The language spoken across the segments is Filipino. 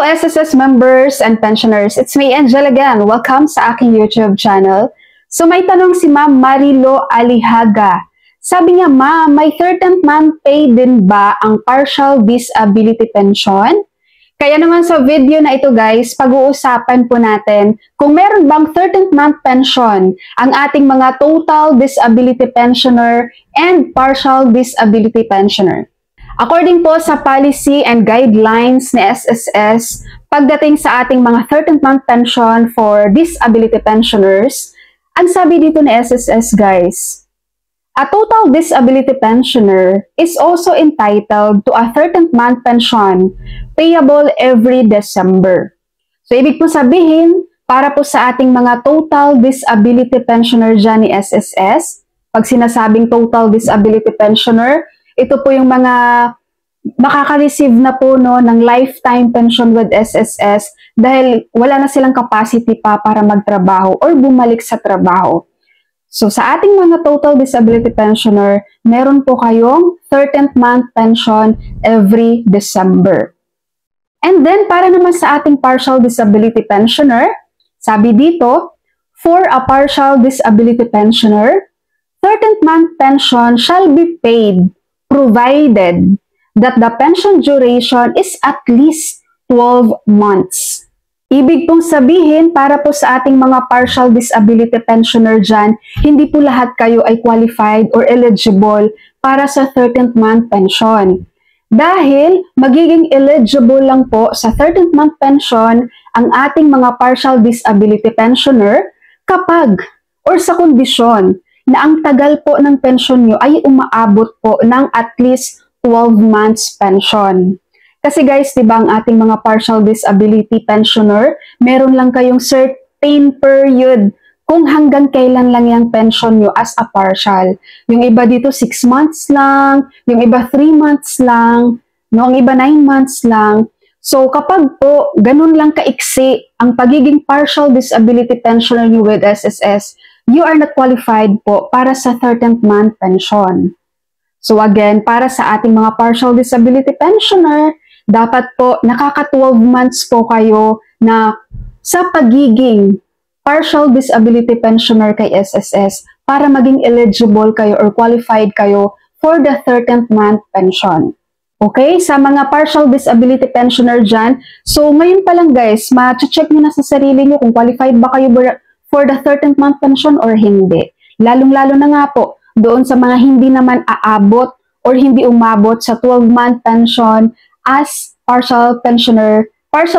SSS members and pensioners, it's me Angel again. Welcome sa aking YouTube channel. So may tanong si Ma'am Marilo Alihaga. Sabi niya, Ma'am, may 13th month pay din ba ang partial disability pension? Kaya naman sa video na ito guys, pag-uusapan po natin kung meron bang 13th month pension ang ating mga total disability pensioner and partial disability pensioner. According po sa policy and guidelines ni SSS, pagdating sa ating mga 13th month pension for disability pensioners, ang sabi dito ni SSS guys, a total disability pensioner is also entitled to a 13th month pension payable every December. So, ibig po sabihin, para po sa ating mga total disability pensioner dyan ni SSS, pag sinasabing total disability pensioner, ito po yung mga makaka-receive na po no, ng lifetime pension with SSS dahil wala na silang capacity pa para magtrabaho or bumalik sa trabaho. So, sa ating mga total disability pensioner, meron po kayong 13th month pension every December. And then, para naman sa ating partial disability pensioner, sabi dito, for a partial disability pensioner, 13th month pension shall be paid provided that the pension duration is at least 12 months. Ibig pong sabihin, para po sa ating mga partial disability pensioner dyan, hindi po lahat kayo ay qualified or eligible para sa 13th month pension. Dahil magiging eligible lang po sa 13th month pension ang ating mga partial disability pensioner kapag or sa kondisyon na ang tagal po ng pension nyo ay umaabot po ng at least 12 months pension. Kasi guys, di ba ang ating mga partial disability pensioner, meron lang kayong certain period kung hanggang kailan lang yung pension nyo as a partial. Yung iba dito 6 months lang, yung iba 3 months lang, no, ang iba 9 months lang. So kapag po ganun lang kaiksi ang pagiging partial disability pensioner nyo with SSS, you are not qualified po para sa 13th month pension. So again, para sa ating mga partial disability pensioner, dapat po nakaka-12 months po kayo na sa pagiging partial disability pensioner kay SSS para maging eligible kayo or qualified kayo for the 13th month pension. Okay? Sa mga partial disability pensioner dyan, so ngayon pa lang guys, ma-check nyo na sa sarili nyo kung qualified ba kayo for the 13th month pension or hindi. Lalong-lalo na nga po, doon sa mga hindi naman aabot or hindi umabot sa 12-month pension as partial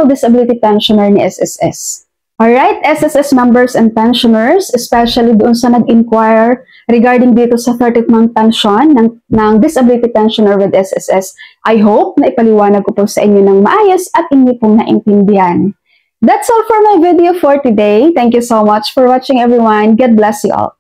disability pensioner ni SSS. Alright, SSS members and pensioners, especially doon sa nag-inquire regarding dito sa 13th month pension ng disability pensioner with SSS, I hope na ipaliwanag ko po sa inyo ng maayos at inyo pong naintindihan. That's all for my video for today. Thank you so much for watching everyone. God bless you all.